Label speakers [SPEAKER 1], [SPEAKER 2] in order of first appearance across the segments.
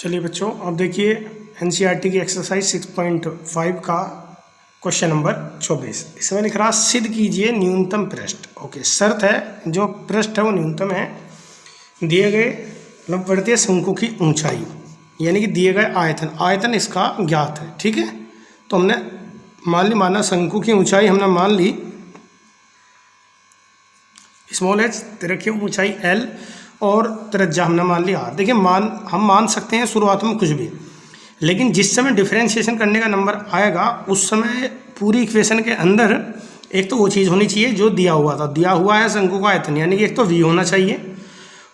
[SPEAKER 1] चलिए बच्चों, अब देखिए एनसीईआरटी की एक्सरसाइज 6.5 का क्वेश्चन नंबर 24। इसमें लिख रहा सिद्ध कीजिए न्यूनतम पृष्ठ। ओके, शर्त है जो पृष्ठ है वो न्यूनतम है दिए गए लंबवृत्तीय शंकु की ऊंचाई, यानी कि दिए गए आयतन इसका ज्ञात है। ठीक है, तो हमने माना शंकु की ऊंचाई हमने मान ली स्मॉल एच, रखिए ऊंचाई एल और त्रिज्या हमने मान लिया आर। देखिए हम मान सकते हैं शुरुआत में कुछ भी, लेकिन जिस समय डिफरेंशिएशन करने का नंबर आएगा उस समय पूरी इक्वेशन के अंदर एक तो वो चीज़ होनी चाहिए जो दिया हुआ था। दिया हुआ है शंकु का आयतन, यानी कि एक तो v होना चाहिए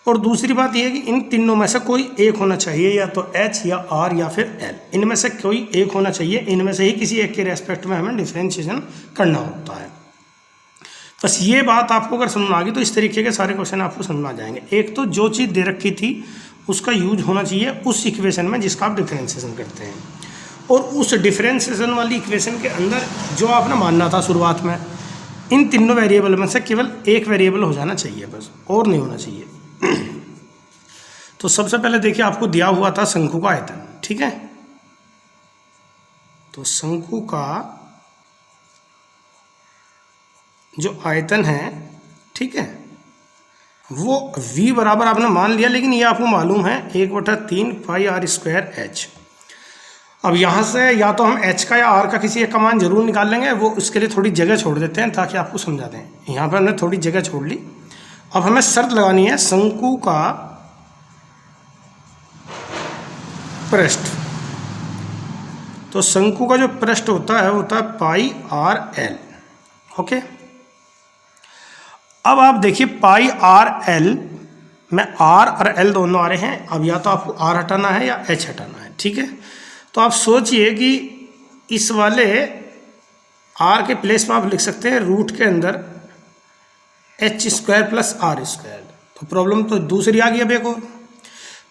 [SPEAKER 1] और दूसरी बात यह है कि इन तीनों में से कोई एक होना चाहिए, या तो h या r या फिर l। इनमें से कोई एक होना चाहिए, इनमें से ही किसी एक के रेस्पेक्ट में हमें डिफरेंशिएशन करना होता है। बस ये बात आपको अगर समझ में आ गई तो इस तरीके के सारे क्वेश्चन आपको समझ में आ जाएंगे। एक तो जो चीज़ दे रखी थी उसका यूज होना चाहिए उस इक्वेशन में जिसका आप डिफरेंशिएशन करते हैं, और उस डिफरेंशिएशन वाली इक्वेशन के अंदर जो आपने मानना था शुरुआत में, इन तीनों वेरिएबल में से केवल एक वेरिएबल हो जाना चाहिए, बस और नहीं होना चाहिए। तो सबसे पहले देखिए आपको दिया हुआ था शंकु का आयतन। ठीक है, तो शंकु का जो आयतन है, ठीक है, वो v बराबर आपने मान लिया, लेकिन ये आपको मालूम है 1/3 पाई आर स्क्वायर एच। अब यहाँ से या तो हम h का या r का किसी एक का मान जरूर निकाल लेंगे, वो उसके लिए थोड़ी जगह छोड़ देते हैं ताकि आपको समझा दें। यहाँ पर हमने थोड़ी जगह छोड़ ली। अब हमें शर्त लगानी है शंकु का पृष्ठ। तो शंकु का जो पृष्ठ होता है पाई आर एल। ओके, अब आप देखिए पाई आर एल में आर और एल दोनों आ रहे हैं। अब या तो आपको आर हटाना है या एच हटाना है। ठीक है, तो आप सोचिए कि इस वाले आर के प्लेस में आप लिख सकते हैं रूट के अंदर H square plus R square. तो प्रॉब्लम तो दूसरी आ गई, अब एक और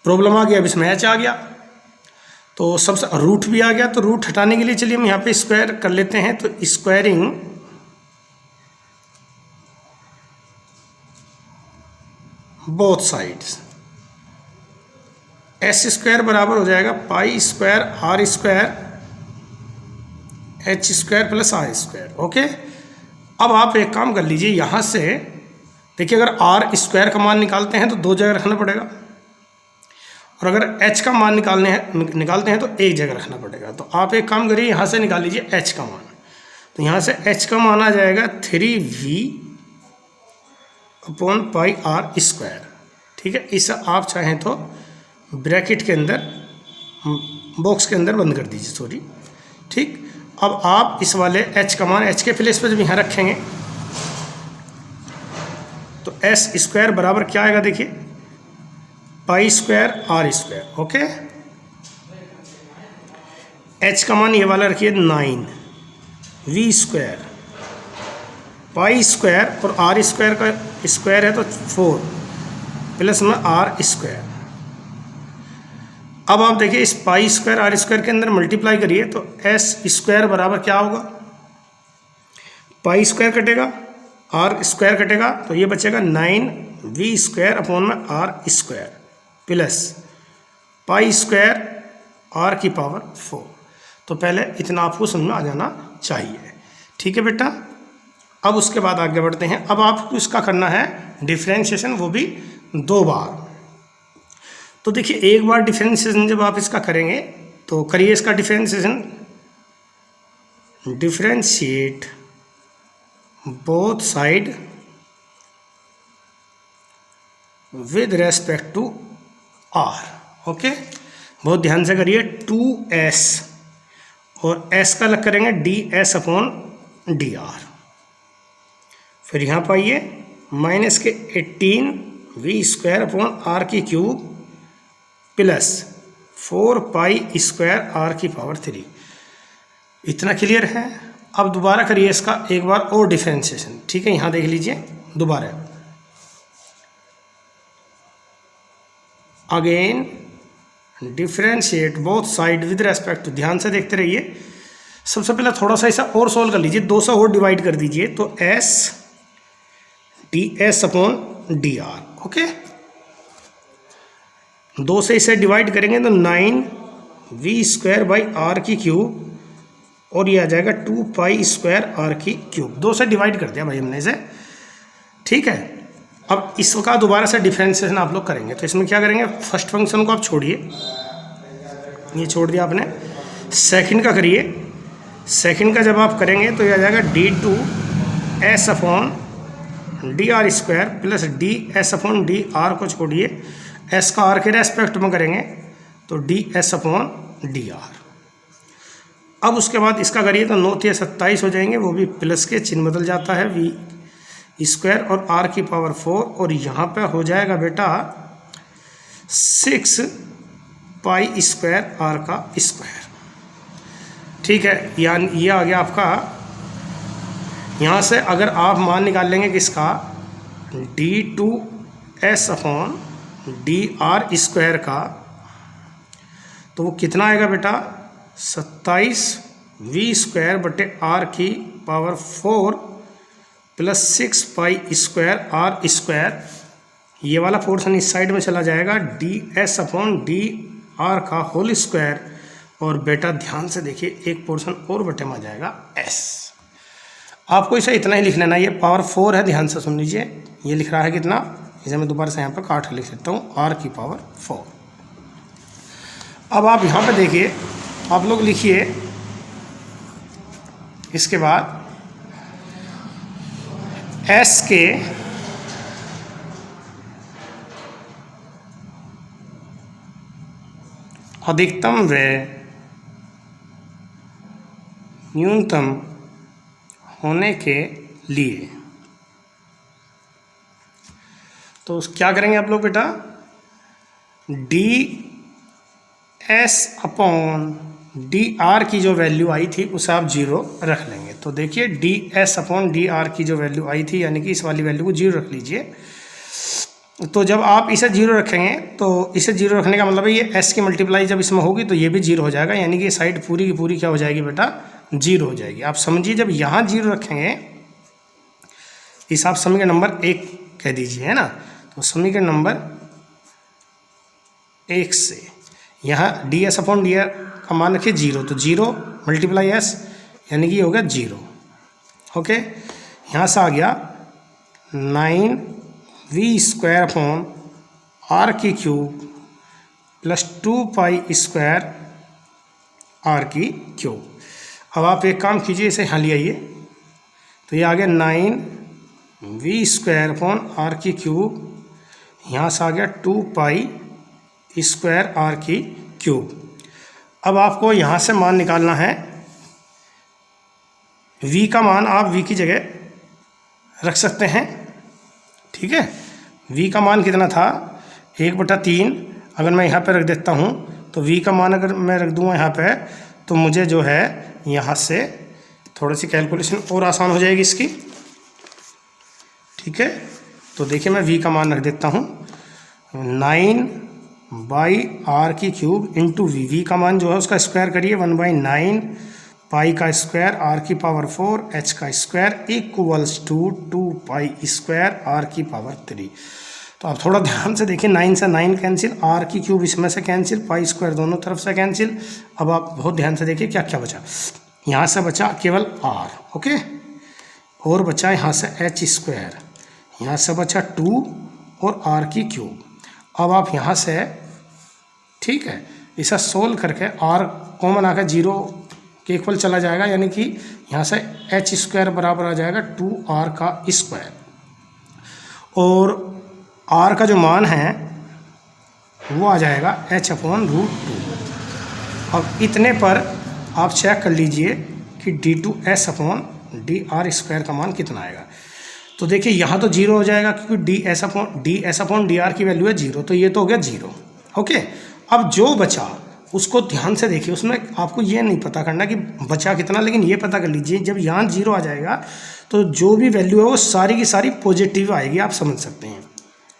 [SPEAKER 1] प्रॉब्लम आ गई, अब इसमें एच आ गया, तो सबसे रूट भी आ गया। तो रूट हटाने के लिए चलिए हम यहाँ पे स्क्वायर कर लेते हैं। तो squaring both sides, S square बराबर हो जाएगा pi square R square H square plus R square. Okay, अब आप एक काम कर लीजिए, यहाँ से देखिए अगर आर स्क्वायर का मान निकालते हैं तो दो जगह रखना पड़ेगा, और अगर एच का मान निकालते हैं तो एक जगह रखना पड़ेगा। तो आप एक काम करिए, यहाँ से निकाल लीजिए एच का मान। तो यहाँ से एच का मान आ जाएगा 3v upon pi are square. ठीक है, इसे आप चाहें तो ब्रैकेट के अंदर बॉक्स के अंदर बंद कर दीजिए, सॉरी। ठीक, अब आप इस वाले एच का मान एच के प्लेस पर जब यहाँ रखेंगे तो एस स्क्वायर बराबर क्या आएगा, देखिए pi square R square. Okay, H का मान ये वाला रखिए 9, वी स्क्वायर पाई स्क्वायर और आर स्क्वायर का स्क्वायर है तो 4 प्लस में आर स्क्वायर। अब आप देखिए इस पाई स्क्वायर आर स्क्वायर के अंदर मल्टीप्लाई करिए तो एस स्क्वायर बराबर क्या होगा, पाई स्क्वायर कटेगा आर स्क्वायर कटेगा, तो ये बचेगा 9v स्क्वायर अपॉन में R square plus pi square R की पावर 4। तो पहले इतना आपको समझ में आ जाना चाहिए। ठीक है बेटा, अब उसके बाद आगे बढ़ते हैं। अब आपको इसका करना है डिफरेंशिएशन, वो भी 2 बार। तो देखिए एक बार डिफरेंशिएशन जब आप इसका करेंगे तो करिए इसका differentiation, differentiate both side with respect to R. Okay, बहुत ध्यान से करिए। 2s और s का अलग करेंगे ds अपॉन dr। फिर यहाँ पाइए माइनस के 18v स्क्वायर अपॉन आर की cube plus 4 pi square R की पावर 3। इतना क्लियर है। अब दोबारा करिए इसका एक बार और डिफरेंशिएशन। ठीक है, यहाँ देख लीजिए दोबारा, again differentiate both side with respect to, ध्यान से देखते रहिए। सबसे पहले थोड़ा सा ऐसा और सोल्व कर लीजिए, 2 से और डिवाइड कर दीजिए तो s ds upon dr। Okay, 2 से इसे डिवाइड करेंगे तो 9v² और ये आ जाएगा 2π² 2 से डिवाइड कर दिया भाई हमने इसे, ठीक है। अब इसका दोबारा से डिफरेंशिएशन आप लोग करेंगे, तो इसमें क्या करेंगे, फर्स्ट फंक्शन को आप छोड़िए, ये छोड़ दिया आपने, सेकंड का करिए। सेकंड का जब आप करेंगे तो ये आ जाएगा d2s/dr² प्लस ds/dr को छोड़िए, s का r के रेस्पेक्ट में करेंगे तो ds/dr। अब उसके बाद इसका करिए तो 9 × 27 हो जाएंगे, वो भी प्लस के चिन्ह बदल जाता है, v² और r⁴, और यहाँ पे हो जाएगा बेटा 6π²r², ठीक है। यानी ये आ गया आपका, यहाँ से अगर आप मान निकाल लेंगे किसका, d2s/dr² का, तो वो कितना आएगा बेटा, 27v²/r⁴ प्लस 6π²r²। ये वाला पोर्शन इस साइड में चला जाएगा, ds/dr² और बेटा ध्यान से देखिए एक पोर्शन और बटे में आ जाएगा s। आपको इसे इतना ही लिख लेना, ये पावर 4 है, ध्यान से सुन लीजिए, ये लिख रहा है कितना, इसे मैं दोबारा से यहाँ पर काट कर लिख सकता हूँ, r⁴। अब आप यहाँ पे देखिए, आप लोग लिखिए, इसके बाद s के अधिकतम व न्यूनतम होने के लिए, तो क्या करेंगे आप लोग बेटा, ds/dr की जो वैल्यू आई थी उसे आप 0 रख लेंगे। तो देखिए ds/dr की जो वैल्यू आई थी, यानी कि इस वाली वैल्यू को 0 रख लीजिए। तो जब आप इसे 0 रखेंगे तो इसे 0 रखने का मतलब है ये s की मल्टीप्लाई जब इसमें होगी तो ये भी 0 हो जाएगा, यानी कि ये साइड पूरी की पूरी क्या हो जाएगी बेटा, 0 हो जाएगी। आप समझिए जब यहाँ 0 रखेंगे, इस आप समीकरण नंबर 1 कह दीजिए, है ना, तो समीकरण नंबर 1 से यहाँ ds/dr का मान रखिए 0, तो 0 मल्टीप्लाई s यानी कि ये हो गया 0, ओके। यहाँ से आ गया 9v²/r³ प्लस 2π²r³। अब आप एक काम कीजिए, इसे यहाँ ले आइए, तो ये आ गया 9v²/r³, यहाँ से आ गया 2π²r³। अब आपको यहाँ से मान निकालना है, v का मान आप v की जगह रख सकते हैं, ठीक है। v का मान कितना था, 1/3, अगर मैं यहाँ पे रख देता हूँ तो v का मान अगर मैं रख दूँगा यहाँ पे, तो मुझे जो है यहाँ से थोड़ी सी कैलकुलेशन और आसान हो जाएगी इसकी, ठीक है। तो देखिए मैं v का मान रख देता हूँ 9/r³ इंटू v का मान जो है उसका स्क्वायर करिए, 1/9 π² r⁴ इक्वल्स टू 2π²r⁴। तो आप थोड़ा ध्यान से देखिए, 9 से 9 कैंसिल, r³ इसमें से कैंसिल, π² दोनों तरफ से कैंसिल। अब आप बहुत ध्यान से देखिए क्या क्या बचा, यहाँ से बचा केवल r, ओके, और बचा यहाँ से h², यहाँ से बचा 2 और r³। अब आप यहाँ से, ठीक है, इसे सोल्व करके r कॉमन आकर 0 के इक्वल चला जाएगा, यानी कि यहाँ से h² बराबर आ जाएगा 2r², और r का जो मान है वो आ जाएगा h/√2। अब इतने पर आप चेक कर लीजिए कि d2s/dr² का मान कितना आएगा। तो देखिए यहाँ तो 0 हो जाएगा क्योंकि ds/dr की वैल्यू है 0, तो ये तो हो गया 0, ओके। अब जो बचा उसको ध्यान से देखिए, उसमें आपको ये नहीं पता करना कि बचा कितना, लेकिन ये पता कर लीजिए जब यहाँ 0 आ जाएगा तो जो भी वैल्यू है वो सारी की सारी पॉजिटिव आएगी, आप समझ सकते हैं।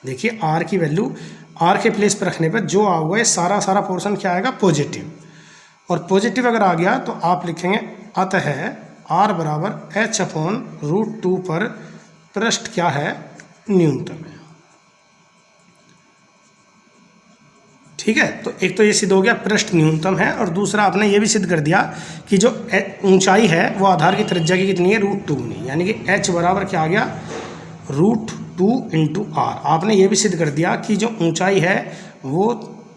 [SPEAKER 1] देखिए r की वैल्यू r के प्लेस पर रखने पर जो आओगे सारा पोर्शन क्या आएगा, पॉजिटिव, और पॉजिटिव अगर आ गया तो आप लिखेंगे अतः r बराबर h/√2 पर पृष्ठ क्या है, न्यूनतम है। ठीक है। तो एक तो ये सिद्ध हो गया पृष्ठ न्यूनतम है, और दूसरा आपने ये भी सिद्ध कर दिया कि जो ऊंचाई है वो आधार की त्रिज्या की कितनी है, √2 गुनी, यानी कि h बराबर क्या आ गया, √2 × r। आपने ये भी सिद्ध कर दिया कि जो ऊंचाई है वो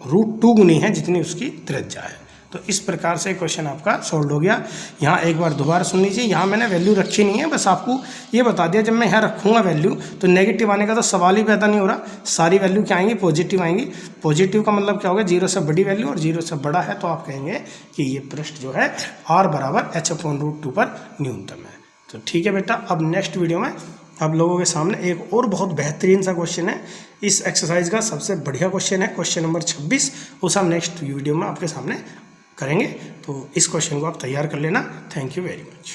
[SPEAKER 1] √2 गुनी है जितनी उसकी त्रिज्या है। तो इस प्रकार से क्वेश्चन आपका सॉल्व हो गया। यहाँ एक बार दोबारा सुन लीजिए, यहाँ मैंने वैल्यू रखी नहीं है, बस आपको ये बता दिया जब मैं यहाँ रखूँगा वैल्यू तो नेगेटिव आने का तो सवाल ही पैदा नहीं हो रहा, सारी वैल्यू क्या आएंगी, पॉजिटिव आएंगी। पॉजिटिव का मतलब क्या होगा, 0 से बड़ी वैल्यू और 0 से बड़ा है तो आप कहेंगे कि ये पृष्ठ जो है r बराबर h/√2 पर न्यूनतम है। तो ठीक है बेटा, अब नेक्स्ट वीडियो में आप लोगों के सामने एक और बहुत बेहतरीन सा क्वेश्चन है, इस एक्सरसाइज का सबसे बढ़िया क्वेश्चन है, क्वेश्चन नंबर 26, उस हम नेक्स्ट वीडियो में आपके सामने करेंगे। तो इस क्वेश्चन को आप तैयार कर लेना। Thank you very much.